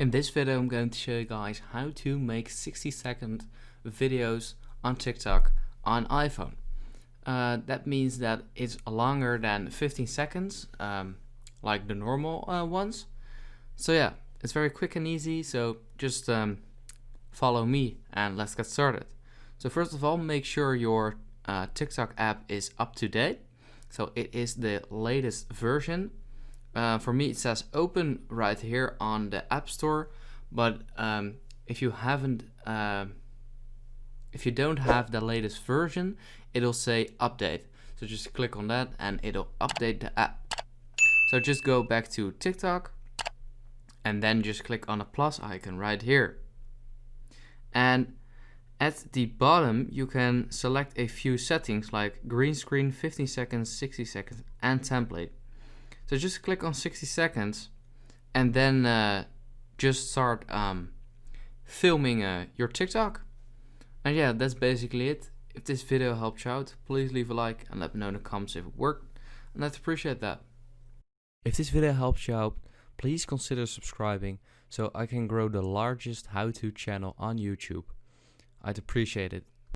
In this video I'm going to show you guys how to make 60-second videos on TikTok on iPhone. That means that it's longer than 15 seconds, like the normal ones. So yeah, it's very quick and easy, so just follow me and let's get started. So first of all, make sure your TikTok app is up to date. So it is the latest version. For me it says open right here on the App Store, but if you don't have the latest version, it'll say update. So just click on that and it'll update the app. So just go back to TikTok and then just click on the plus icon right here. And at the bottom you can select a few settings like green screen, 15 seconds, 60 seconds and template. So just click on 60 seconds and then just start filming your TikTok. And yeah, that's basically it. If this video helped you out, please leave a like and let me know in the comments if it worked, and I'd appreciate that. If this video helped you out, please consider subscribing so I can grow the largest how-to channel on YouTube. I'd appreciate it.